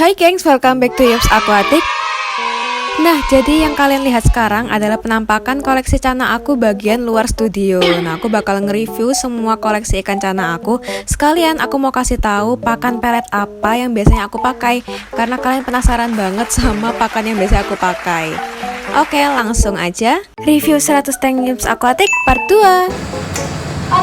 Hai gengs, welcome back to Yops Aquatic. Nah, jadi yang kalian lihat sekarang adalah penampakan koleksi cana aku bagian luar studio. Nah, aku bakal nge-review semua koleksi ikan cana aku. Sekalian aku mau kasih tahu pakan pelet apa yang biasanya aku pakai, karena kalian penasaran banget sama pakan yang biasa aku pakai. Oke, langsung aja. Review 100 tank Yops Aquatic part 2.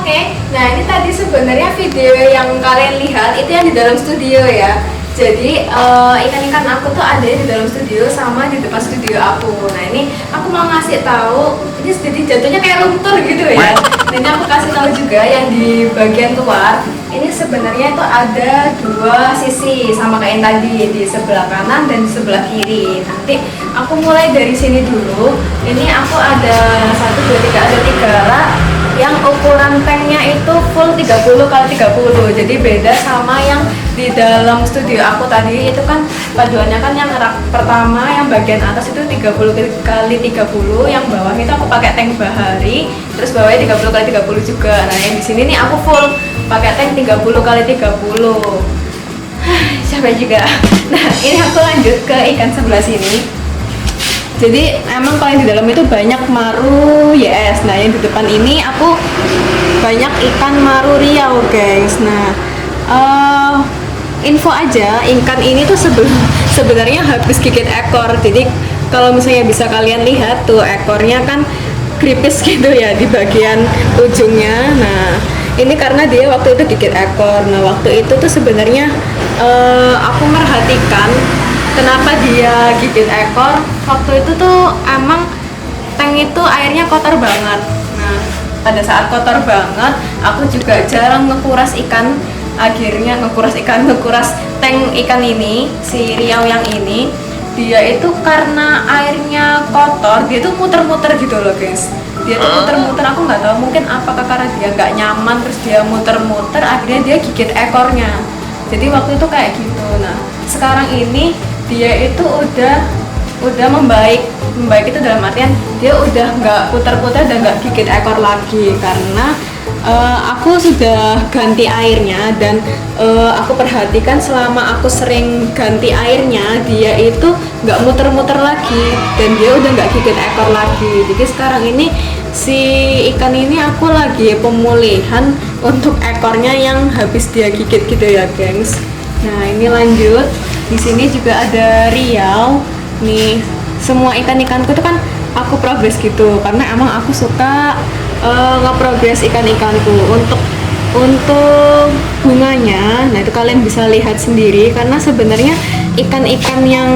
Oke, nah ini tadi sebenarnya video yang kalian lihat itu yang di dalam studio ya. Jadi ikan-ikan aku tuh ada di dalam studio sama di depan studio aku. Nah ini aku mau ngasih tahu, ini jadi jatuhnya kayak room tour gitu ya. Nah, ini aku kasih tahu juga yang di bagian luar. Ini sebenarnya itu ada dua sisi sama kayak yang tadi, di sebelah kanan dan di sebelah kiri. Nanti aku mulai dari sini dulu. Ini aku ada 1, 2, 3, ada 3 rak yang ukuran tanknya itu full 30x30, jadi beda sama yang di dalam studio aku tadi. Itu kan paduannya kan yang rak pertama yang bagian atas itu 30x30, yang bawah itu aku pakai tank bahari, terus bawahnya 30x30 juga. Nah yang di sini nih aku full pakai tank 30x30. Capek juga. Nah ini aku lanjut ke ikan sebelah sini. Jadi emang kalau yang di dalam itu banyak maru yes. Nah yang di depan ini aku banyak ikan maru riau guys. Nah info aja, ikan ini tuh sebenarnya habis gigit ekor. Jadi kalau misalnya bisa kalian lihat tuh ekornya kan kripis gitu ya di bagian ujungnya. Nah ini karena dia waktu itu gigit ekor. Nah waktu itu tuh sebenarnya aku merhatikan kenapa dia gigit ekor. Waktu itu tuh emang tank itu airnya kotor banget. Nah pada saat kotor banget aku juga jarang ngekuras ikan. Akhirnya ngekuras tank ikan ini, si riau yang ini, dia itu karena airnya kotor, dia tuh muter-muter gitu loh guys. Dia tuh muter-muter, aku nggak tahu mungkin apakah karena dia nggak nyaman terus dia muter-muter, akhirnya dia gigit ekornya. Jadi waktu itu kayak gitu. Nah sekarang ini dia itu udah membaik itu dalam artian dia udah nggak putar-putar dan nggak gigit ekor lagi, karena aku sudah ganti airnya. Dan aku perhatikan selama aku sering ganti airnya dia itu nggak muter-muter lagi dan dia udah nggak gigit ekor lagi. Jadi sekarang ini si ikan ini aku lagi pemulihan untuk ekornya yang habis dia gigit gitu ya gengs. Nah ini lanjut, di sini juga ada riau. Nih semua ikan-ikanku itu kan aku progres gitu, karena emang aku suka nge-progress ikan-ikanku. Untuk bunganya, nah itu kalian bisa lihat sendiri, karena sebenarnya ikan-ikan yang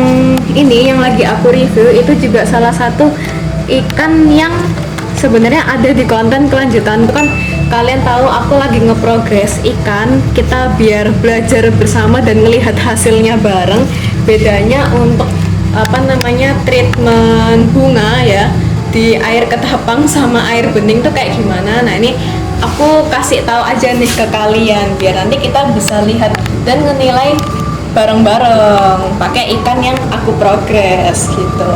ini yang lagi aku review itu juga salah satu ikan yang sebenarnya ada di konten kelanjutan. Itu kan kalian tahu aku lagi nge-progress ikan, kita biar belajar bersama dan melihat hasilnya bareng. Bedanya untuk treatment bunga ya di air ketapang sama air bening tuh kayak gimana. Nah ini aku kasih tahu aja nih ke kalian biar nanti kita bisa lihat dan menilai bareng-bareng pakai ikan yang aku progress gitu.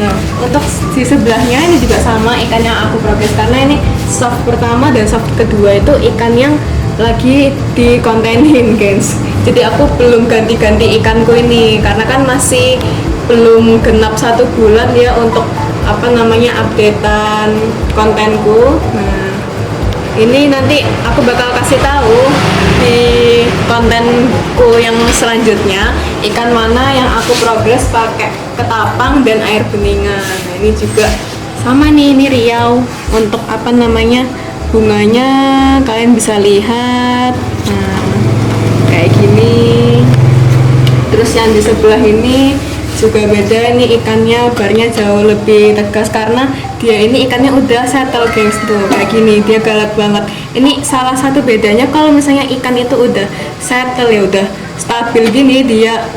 Nah untuk di sebelahnya ini juga sama ikan yang aku progress, karena ini soft pertama dan soft kedua itu ikan yang lagi dikontenin guys. Jadi aku belum ganti-ganti ikanku ini karena kan masih belum genap 1 bulan ya untuk updatean kontenku. Nah ini nanti aku bakal kasih tahu di kontenku yang selanjutnya ikan mana yang aku progres pakai ketapang dan air beningan. Nah ini juga sama nih, ini riau. Untuk bunganya kalian bisa lihat. Nah kayak gini. Terus yang di sebelah ini juga beda nih, ikannya barnya jauh lebih tegas karena dia ini ikannya udah settle guys. Tuh kayak gini, dia galak banget. Ini salah satu bedanya kalau misalnya ikan itu udah settle ya, udah stabil gini, dia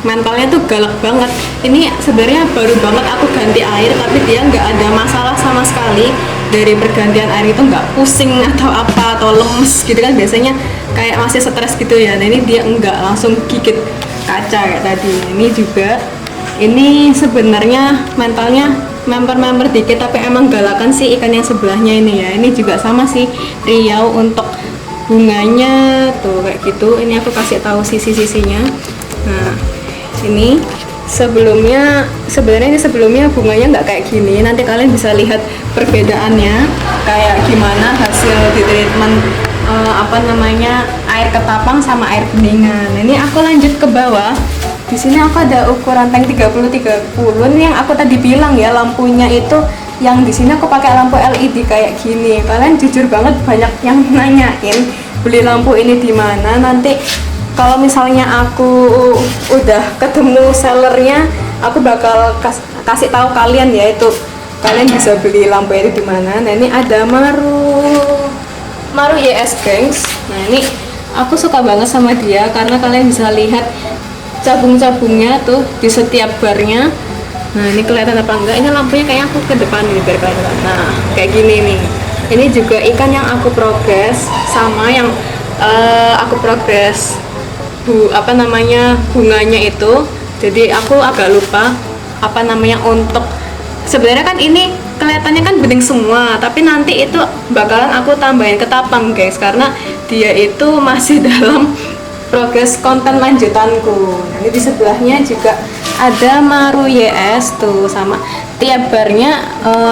mentalnya tuh galak banget. Ini sebenarnya baru banget aku ganti air, tapi dia nggak ada masalah sama sekali. Dari pergantian air itu nggak pusing atau apa atau lemes gitu kan, biasanya kayak masih stres gitu ya. Nah ini dia enggak, langsung gigit kaca kayak tadi. Ini juga, ini sebenarnya mentalnya member dikit tapi emang galakan sih ikan yang sebelahnya ini ya. Ini juga sama sih riau. Untuk bunganya tuh kayak gitu, ini aku kasih tahu sisi-sisinya. Nah Ini sebenarnya ini sebelumnya bunganya nggak kayak gini. Nanti kalian bisa lihat perbedaannya kayak gimana hasil di treatment air ketapang sama air beningan. Ini aku lanjut ke bawah. Di sini aku ada ukuran tank 30-30. Ini yang aku tadi bilang ya, lampunya itu yang di sini aku pakai lampu LED kayak gini. Kalian jujur banget banyak yang nanyain beli lampu ini di mana. Nanti kalau misalnya aku udah ketemu sellernya, aku bakal kasih tahu kalian ya, itu kalian bisa beli lampu itu di mana. Nah, ini ada Maru YS gengs. Nah, ini aku suka banget sama dia karena kalian bisa lihat cabung-cabungnya tuh di setiap barnya. Nah, ini kelihatan apa enggak? Ini lampunya kayak aku ke depan nih biar kelihatan. Nah, kayak gini nih. Ini juga ikan yang aku progres sama yang aku progres bunganya itu. Jadi aku agak lupa untuk sebenarnya kan ini kelihatannya kan bening semua, tapi nanti itu bakalan aku tambahin ketapang guys, karena dia itu masih dalam progres konten lanjutanku. Ini di sebelahnya juga ada Maru YS tuh, sama tiap barnya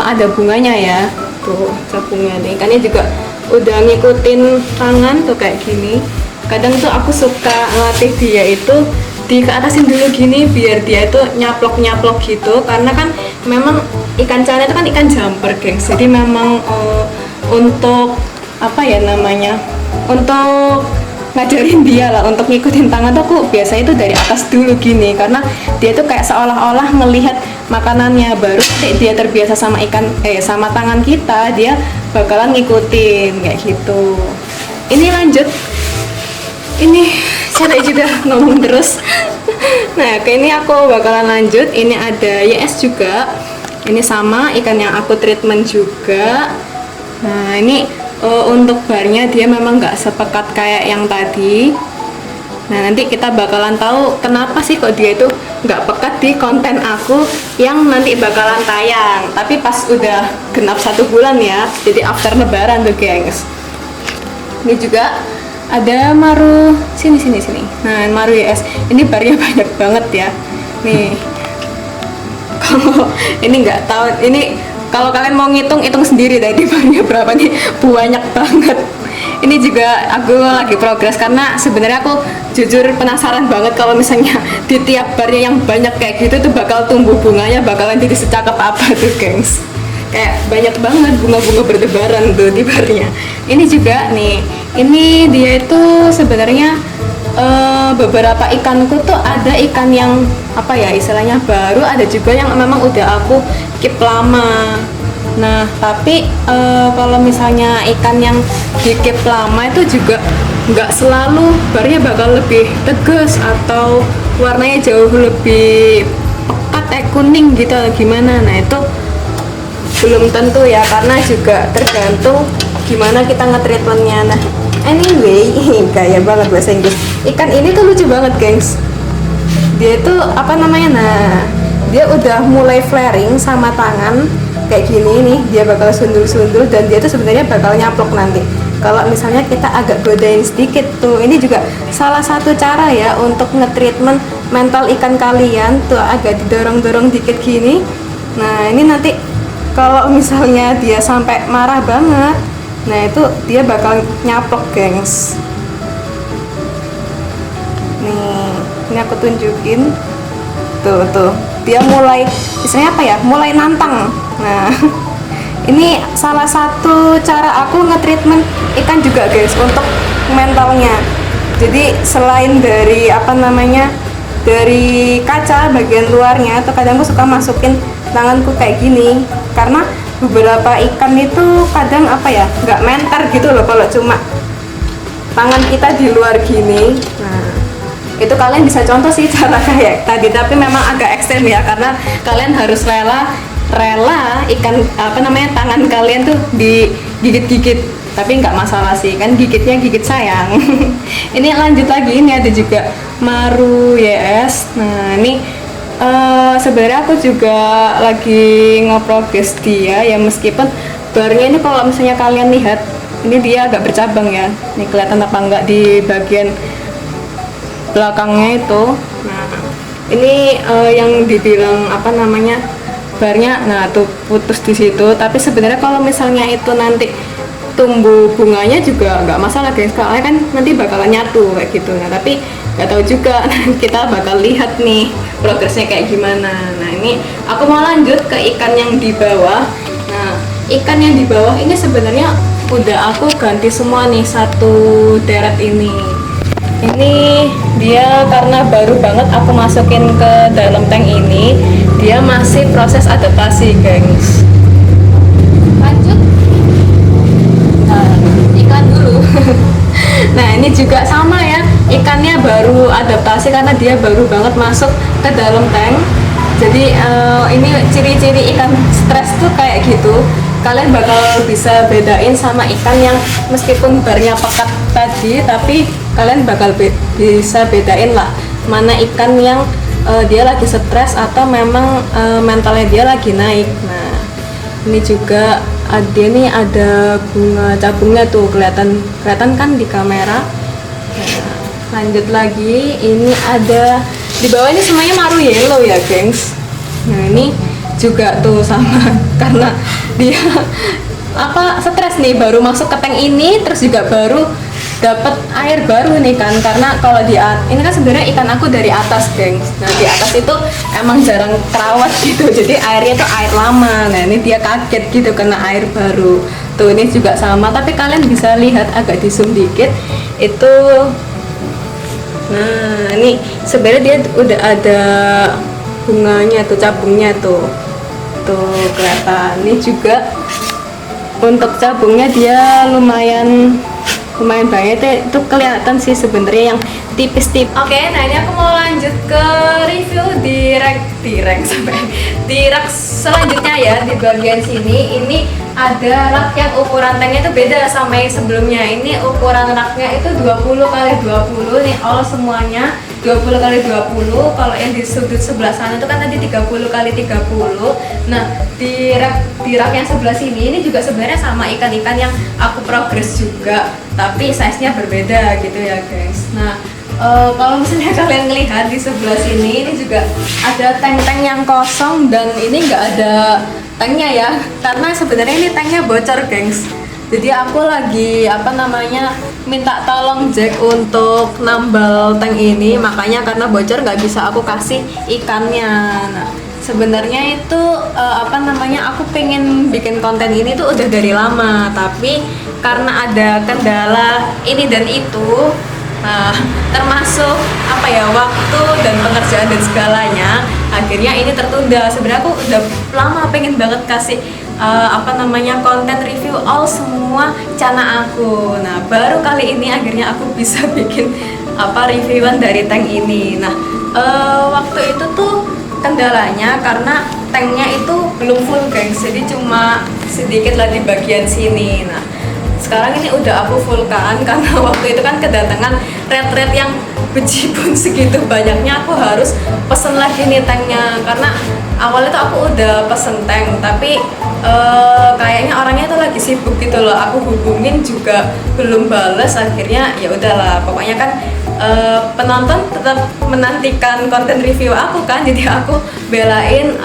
ada bunganya ya, tuh cabungnya nih. Ikannya juga udah ngikutin tangan tuh kayak gini. Kadang tuh aku suka ngelatih dia itu di keatasin dulu gini biar dia itu nyaplok gitu, karena kan memang ikan cana itu kan ikan jumper gengs, jadi memang untuk untuk ngajarin dia lah untuk ngikutin tangan tuh aku biasanya itu dari atas dulu gini, karena dia tuh kayak seolah-olah melihat makanannya, baru dia terbiasa sama sama tangan kita, dia bakalan ngikutin kayak gitu. Ini lanjut, ini saya juga ngomong terus. Nah, kayak ini aku bakalan lanjut. Ini ada YS juga, ini sama ikan yang aku treatment juga. Nah, ini untuk barnya dia memang nggak sepekat kayak yang tadi. Nah, nanti kita bakalan tahu kenapa sih kok dia itu nggak pekat di konten aku yang nanti bakalan tayang, tapi pas udah genap 1 bulan ya, jadi after lebaran tuh gengs. Ini juga ada Maru sini. Nah, Maru YS ini barnya banyak banget ya. Nih, kalau ini nggak tahu, ini kalau kalian mau hitung sendiri tadi barnya berapa nih, banyak banget. Ini juga aku lagi progres karena sebenarnya aku jujur penasaran banget kalau misalnya di tiap barnya yang banyak kayak gitu tuh bakal tumbuh bunganya, bakalan jadi secakep apa tuh gengs. Kayak banyak banget bunga-bunga berdebaran tuh di barnya. Ini juga nih, ini dia itu sebenarnya beberapa ikanku tuh ada ikan yang istilahnya baru, ada juga yang memang udah aku keep lama. Nah, tapi kalau misalnya ikan yang di keep lama itu juga nggak selalu barnya bakal lebih tegas atau warnanya jauh lebih pekat kuning gitu atau gimana. Nah, itu belum tentu ya, karena juga tergantung gimana kita nge-treatmentnya. Nah, anyway, kayak banget bahasa Inggris. Ikan ini tuh lucu banget gengs. Dia itu nah, dia udah mulai flaring sama tangan kayak gini nih, dia bakal sundul-sundul dan dia tuh sebenarnya bakal nyaplok nanti kalau misalnya kita agak godain sedikit tuh. Ini juga salah satu cara ya untuk nge-treatment mental ikan kalian tuh, agak didorong-dorong dikit gini. Nah, ini nanti kalau misalnya dia sampai marah banget, nah itu dia bakal nyaplok gengs. Nih, ini aku tunjukin tuh dia mulai istilahnya mulai nantang. Nah, ini salah satu cara aku nge-treatment ikan juga guys untuk mentalnya. Jadi selain dari dari kaca bagian luarnya, atau kadang aku suka masukin tanganku kayak gini, karena beberapa ikan itu kadang nggak menter gitu loh kalau cuma tangan kita di luar gini. Nah, itu kalian bisa contoh sih cara kayak tadi, tapi memang agak ekstrem ya, karena kalian harus rela ikan tangan kalian tuh digigit-gigit, tapi nggak masalah sih, kan gigitnya gigit sayang. Ini lanjut lagi, ini ada juga Maru YS. Nah, ini sebenarnya aku juga lagi nge-progress dia ya, meskipun barnya ini kalau misalnya kalian lihat ini dia agak bercabang ya. Ini kelihatan apa enggak di bagian belakangnya itu. Nah, Ini yang dibilang apa namanya, barnya, nah tuh putus di situ. Tapi sebenarnya kalau misalnya itu nanti tumbuh bunganya juga nggak masalah guys, soalnya kan nanti bakalan nyatu kayak gitu. Nah tapi nggak tahu juga, kita bakal lihat nih progresnya kayak gimana. Nah ini aku mau lanjut ke ikan yang di bawah. Nah ikan yang di bawah ini sebenarnya udah aku ganti semua nih, satu deret ini. Ini dia karena baru banget aku masukin ke dalam tank ini, dia masih proses adaptasi gengs. Lanjut. Nah, ikan dulu. Nah ini juga sama ya, ikannya baru adaptasi karena dia baru banget masuk ke dalam tank. Jadi ini ciri-ciri ikan stres tuh kayak gitu. Kalian bakal bisa bedain sama ikan yang meskipun barnya pekat tadi, tapi kalian bakal bisa bedain lah mana ikan yang dia lagi stres atau memang mentalnya dia lagi naik. Nah ini juga ada bunga cabungnya tuh, kelihatan kan di kamera. Nah, lanjut lagi, ini ada di bawah, ini semuanya maru yellow ya gengs. Nah ini juga tuh sama karena dia apa stres nih, baru masuk ke tank ini, terus juga baru dapat air baru nih kan, karena kalau ini kan sebenarnya ikan aku dari atas gengs. Nah di atas itu emang jarang terawat gitu, jadi airnya tuh air lama. Nah ini dia kaget gitu kena air baru tuh. Ini juga sama, tapi kalian bisa lihat agak di zoom dikit itu. Nah ini sebenarnya dia udah ada bunganya tuh, cabungnya tuh kelihatan. Ini juga untuk cabungnya dia lumayan banyak, itu kelihatan sih sebenarnya yang tipis-tipis. Oke, nah ini aku mau lanjut ke review di rak selanjutnya ya. Di bagian sini ini ada rak yang ukuran tanknya itu beda sama yang sebelumnya. Ini ukuran raknya itu 20x20 nih, all semuanya 20x20. Kalau yang di sudut sebelah sana itu kan tadi 30x30. Nah di rak yang sebelah sini ini juga sebenarnya sama ikan-ikan yang aku progres juga, tapi size-nya berbeda gitu ya guys. Nah kalau misalnya kalian melihat di sebelah sini, ini juga ada tank-tank yang kosong dan ini nggak ada tanknya ya, karena sebenarnya ini tanknya bocor gengs. Jadi aku lagi minta tolong Jack untuk nambal tank ini, makanya karena bocor nggak bisa aku kasih ikannya. Nah sebenarnya itu aku pengen bikin konten ini tuh udah dari lama, tapi karena ada kendala ini dan itu, termasuk waktu dan pekerjaan dan segalanya, akhirnya ini tertunda. Sebenarnya aku udah lama pengen banget kasih konten review all semua channel aku. Nah baru kali ini akhirnya aku bisa bikin reviewan dari tank ini. Nah waktu itu tuh kendalanya karena tanknya itu belum full guys, jadi cuma sedikit lah di bagian sini. Nah sekarang ini udah aku fullkan karena waktu itu kan kedatangan red yang bejibun segitu banyaknya, aku harus pesen lagi nih tanknya. Karena awalnya tuh aku udah pesen tank, tapi kayaknya orangnya tuh lagi sibuk gitu loh, aku hubungin juga belum bales. Akhirnya ya udahlah, pokoknya kan penonton tetap menantikan konten review aku kan, jadi aku belain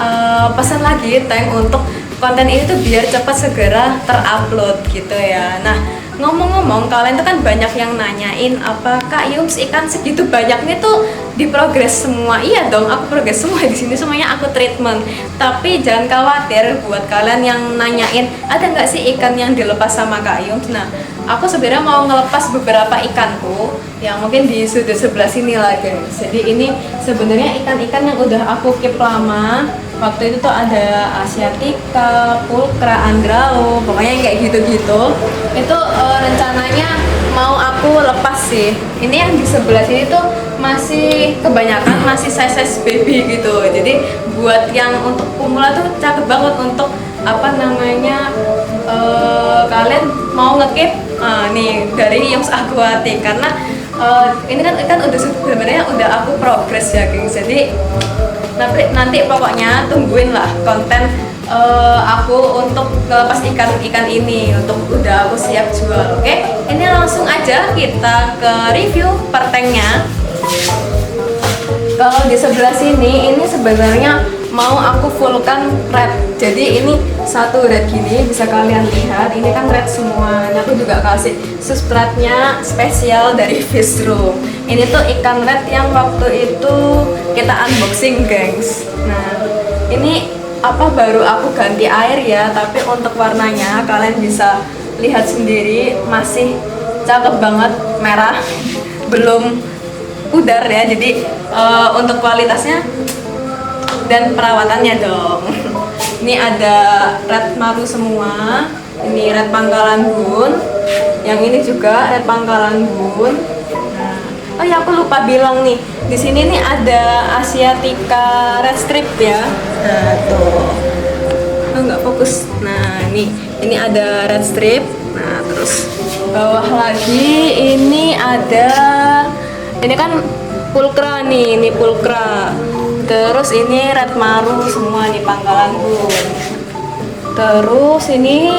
pesan lagi tank untuk konten ini tuh biar cepat segera terupload gitu ya. Nah ngomong-ngomong, kalian tuh kan banyak yang nanyain, apa Kak Yums ikan segitu banyaknya tuh diprogres semua? Iya dong, aku progres semua di sini, semuanya aku treatment. Tapi jangan khawatir buat kalian yang nanyain, ada nggak sih ikan yang dilepas sama Kak Yums? Nah aku sebenarnya mau ngelepas beberapa ikanku yang mungkin di sudut sebelah sini lah guys. Jadi ini sebenarnya ikan-ikan yang udah aku keep lama. Waktu itu tuh ada Asiatica, Pulcra, Andrao, pokoknya yang kayak gitu-gitu. Itu rencananya mau aku lepas sih. Ini yang di sebelah sini tuh masih kebanyakan masih size baby gitu. Jadi buat yang untuk pemula tuh cakep banget untuk kalian mau ngekip nih dari Yums Aquatic, karena ini kan udah sebenarnya udah aku progres ya gengs. Jadi nanti pokoknya tungguin lah konten aku untuk ngelepas ikan ini, untuk udah aku siap jual. Oke, ini langsung aja kita ke review per tanknya. Kalau di sebelah sini ini sebenarnya mau aku fullkan red. Jadi ini satu red gini bisa kalian lihat. Ini kan red semuanya. Aku juga kasih substratnya spesial dari Fish Room. Ini tuh ikan red yang waktu itu kita unboxing, gengs. Nah, ini apa baru aku ganti air ya, tapi untuk warnanya kalian bisa lihat sendiri masih cakep banget, merah, belum pudar ya. Jadi untuk kualitasnya dan perawatannya dong. Ini ada red maru semua, ini red Pangkalan Bun, yang ini juga red Pangkalan Bun. Nah, oh ya aku lupa bilang nih, di sini nih ada Asiatica red strip ya. Nah tuh, oh nggak fokus. Nah ini ada red strip. Nah terus bawah lagi ini ada, ini kan pulkra nih, ini pulkra. Terus ini red maru semua nih Pangkalan Bun. Terus ini,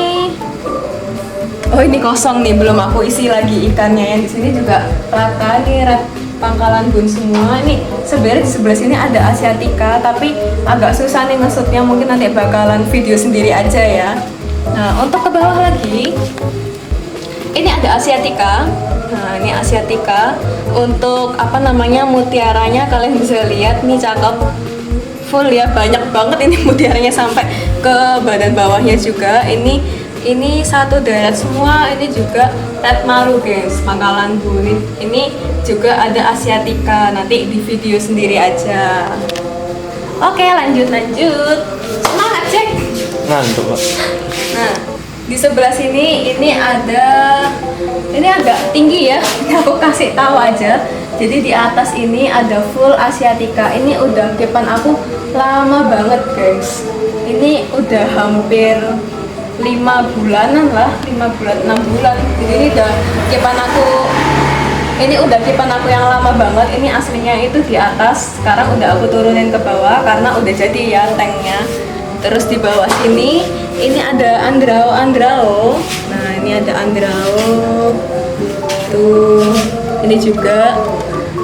oh ini kosong nih, belum aku isi lagi ikannya. Yang di sini juga rata nih red Pangkalan Bun semua. Ini sebenarnya di sebelah sini ada Asiatica, tapi agak susah nih ngesutnya. Mungkin nanti bakalan video sendiri aja ya. Nah untuk ke bawah lagi, ini ada Asiatica. Nah ini Asiatica. Untuk apa namanya mutiaranya kalian bisa lihat nih, cakep full ya, banyak banget ini mutiaranya sampai ke badan bawahnya juga. Ini satu deret semua. Ini juga red maru guys, Pangkalan Bun. Ini juga ada Asiatica, nanti di video sendiri aja. Oke lanjut. Semangat cek. Ngantuk. Nah di sebelah sini ini ada, ini agak tinggi ya, ini aku kasih tahu aja. Jadi di atas ini ada full Asiatica. Ini udah kepan aku lama banget guys. Ini udah hampir 5 bulanan lah, 5 bulan, 6 bulan. Jadi ini udah kepan aku, ini udah kepan aku yang lama banget. Ini aslinya itu di atas, sekarang udah aku turunin ke bawah karena udah jadi ya tanknya. Terus di bawah sini ini ada Andrao. Nah ini ada Andrao tuh. Ini juga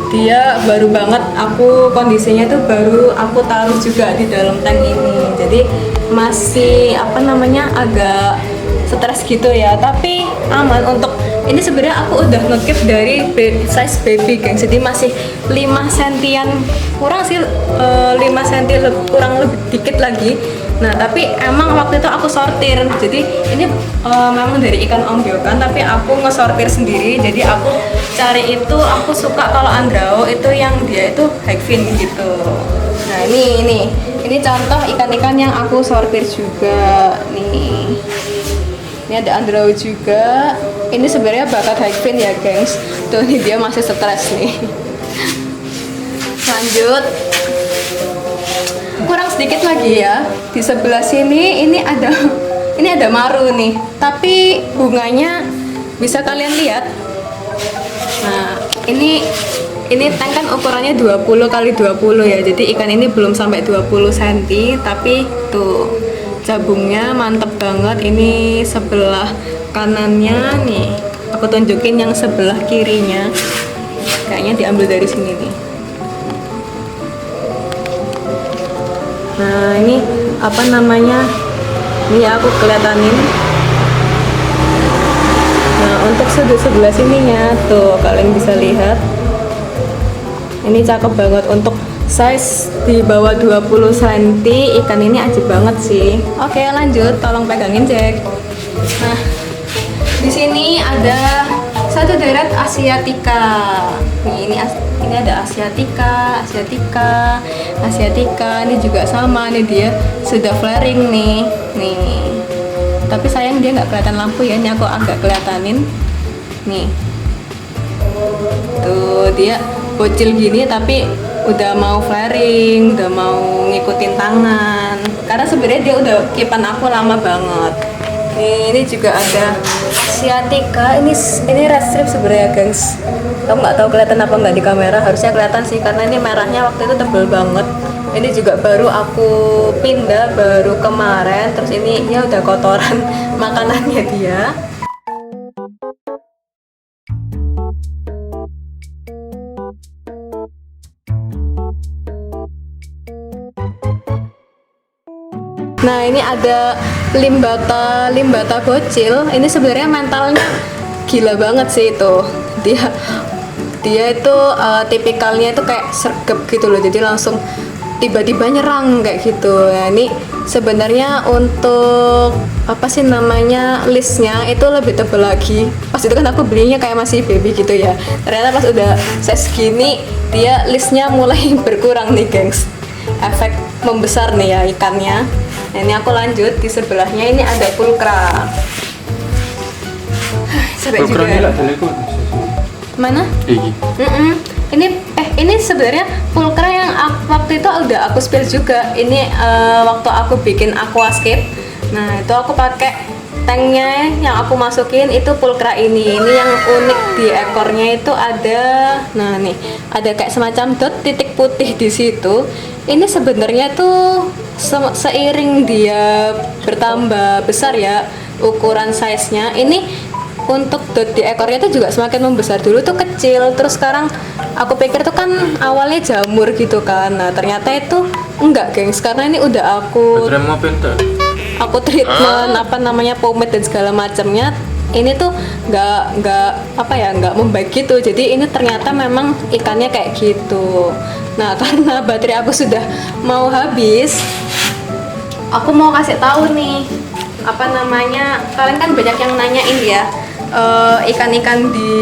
dia baru banget, aku kondisinya tuh baru aku taruh juga di dalam tank ini. Jadi masih apa namanya agak stres gitu ya, tapi aman. Untuk ini sebenarnya aku udah ngekip dari size baby gengs, jadi masih 5 sentian kurang sih, 5 senti kurang lebih dikit lagi. Nah tapi emang waktu itu aku sortir, jadi ini memang dari ikan ombyokan tapi aku ngesortir sendiri. Jadi aku cari itu, aku suka kalau Andrao itu yang dia itu high fin gitu. Nah ini contoh ikan-ikan yang aku sortir juga nih. Ini ada Andrao juga. Ini sebenarnya bakat high fin ya gengs. Tuh nih dia masih stres nih. Lanjut, kurang sedikit lagi ya. Di sebelah sini ini ada maru nih, tapi bunganya bisa kalian lihat. Nah ini tank kan ukurannya 20 kali 20 ya, jadi ikan ini belum sampai 20 cm, tapi tuh cabungnya mantep banget. Ini sebelah kanannya nih, aku tunjukin yang sebelah kirinya, kayaknya diambil dari sini nih. Nah ini apa namanya, ini aku kelihatanin. Nah untuk sudut sebelah sininya tuh kalian bisa lihat, ini cakep banget. Untuk size di bawah 20 cm ikan ini ajib banget sih. Oke lanjut, tolong pegangin Jack. Nah di sini ada satu deret Asiatica. Nih ini ada Asiatica. Ini juga sama nih, dia sudah flaring nih. Tapi sayang dia nggak kelihatan lampu ya. Ini aku agak kelihatanin. Nih, tuh dia bocil gini tapi udah mau flaring, udah mau ngikutin tangan. Karena sebenarnya dia udah kipan aku lama banget. Ini juga ada Asiatica. Ini red strip sebenarnya guys. Kamu nggak tahu kelihatan apa nggak di kamera, harusnya kelihatan sih karena ini merahnya waktu itu tebel banget. Ini juga baru aku pindah baru kemarin. Terus ini ya udah kotoran makanannya dia. Nah ini ada limbata bocil. Ini sebenarnya mentalnya gila banget sih itu. Dia itu tipikalnya itu kayak sergap gitu loh. Jadi langsung tiba-tiba nyerang kayak gitu. Nah ini sebenarnya untuk apa sih namanya, listnya itu lebih tebal lagi. Pas itu kan aku belinya kayak masih baby gitu ya. Ternyata pas udah size gini dia listnya mulai berkurang nih gengs. Efek membesar nih ya ikannya. Nah, ini aku lanjut di sebelahnya, ini ada pulkra. Sampai juga. Mana? Ini sebenarnya pulkra yang waktu itu udah aku spill juga. Ini waktu aku bikin aquascape. Nah, itu aku pakai tanknya yang aku masukin itu pulkra ini. Ini yang unik di ekornya itu ada, nah nih, ada kayak semacam dot titik putih di situ. Ini sebenarnya tuh seiring dia bertambah besar ya ukuran size-nya. Ini untuk dot di ekornya itu juga semakin membesar. Dulu tuh kecil, terus sekarang aku pikir tuh kan awalnya jamur gitu kan. Nah, ternyata itu enggak, gengs, karena ini udah aku treatment apa namanya pomade dan segala macamnya. Ini tuh nggak membaik gitu. Jadi ini ternyata memang ikannya kayak gitu. Nah, karena baterai aku sudah mau habis, aku mau kasih tahu nih apa namanya, kalian kan banyak yang nanyain ya ikan-ikan di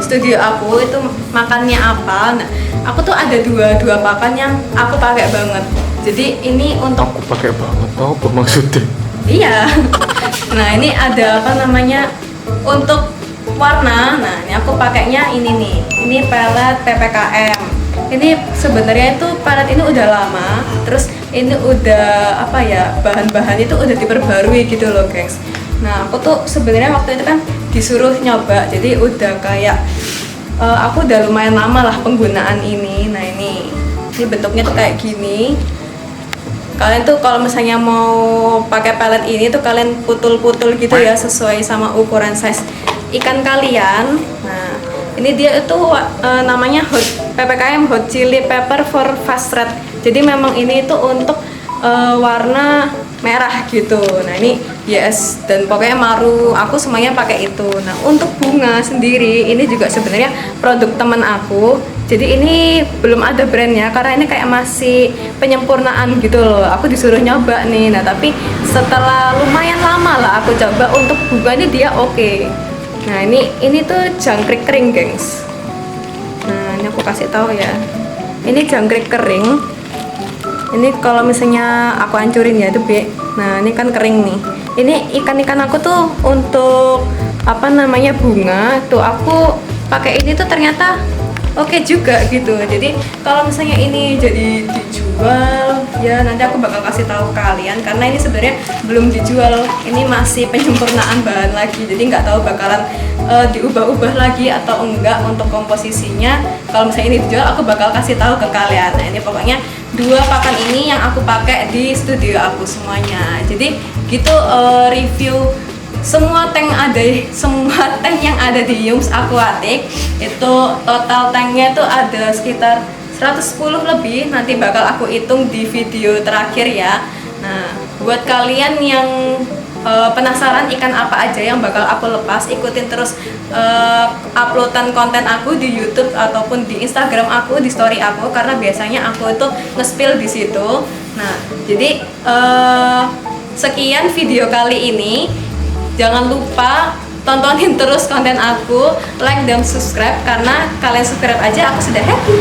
studio aku itu makannya apa. Nah, aku tuh ada dua pakan yang aku pakai banget. Jadi ini untuk aku pakai banget, apa maksudnya? Iya. Nah, ini ada apa namanya untuk warna. Nah, ini aku pakainya ini nih. Ini pelet PPKM. Ini sebenarnya itu pelet ini udah lama. Terus ini udah apa ya, bahan-bahan itu udah diperbarui gitu loh, guys. Nah, aku tuh sebenarnya waktu itu kan disuruh nyoba. Jadi udah kayak aku udah lumayan lama lah penggunaan ini. Nah, ini bentuknya tuh kayak gini. Kalian tuh kalau misalnya mau pakai pelet ini tuh kalian putul-putul gitu ya sesuai sama ukuran size ikan kalian. Nah, ini dia itu namanya PPKM Hot Chili Pepper for Fast Red. Jadi memang ini itu untuk warna merah gitu. Nah, ini yes, dan pokoknya maru aku semuanya pakai itu. Nah, untuk bunga sendiri ini juga sebenarnya produk teman aku. Jadi ini belum ada brandnya karena ini kayak masih penyempurnaan gitu loh. Aku disuruh nyoba nih. Nah, tapi setelah lumayan lama lah aku coba, untuk bunganya dia oke. Nah, ini tuh jangkrik kering, gengs. Nah, ini aku kasih tahu ya. Ini jangkrik kering. Ini kalau misalnya aku hancurin ya itu B. Nah, ini kan kering nih. Ini ikan-ikan aku tuh untuk apa namanya bunga tuh aku pakai ini tuh ternyata oke juga gitu. Jadi kalau misalnya ini jadi dijual ya nanti aku bakal kasih tahu kalian, karena ini sebenarnya belum dijual. Ini masih penyempurnaan bahan lagi. Jadi nggak tahu bakalan diubah-ubah lagi atau enggak untuk komposisinya. Kalau misalnya ini dijual aku bakal kasih tahu ke kalian. Nah, ini pokoknya dua pakan ini yang aku pakai di studio aku semuanya. Jadi gitu review semua tank yang ada di Yums Aquatic. Itu total tanknya itu ada sekitar 110 lebih. Nanti bakal aku hitung di video terakhir ya. Nah, buat kalian yang penasaran ikan apa aja yang bakal aku lepas, ikutin terus uploadan konten aku di YouTube ataupun di Instagram aku, di story aku, karena biasanya aku itu nge-spill di situ. Nah, jadi sekian video kali ini. Jangan lupa tontonin terus konten aku, like dan subscribe, karena kalian subscribe aja aku sudah happy.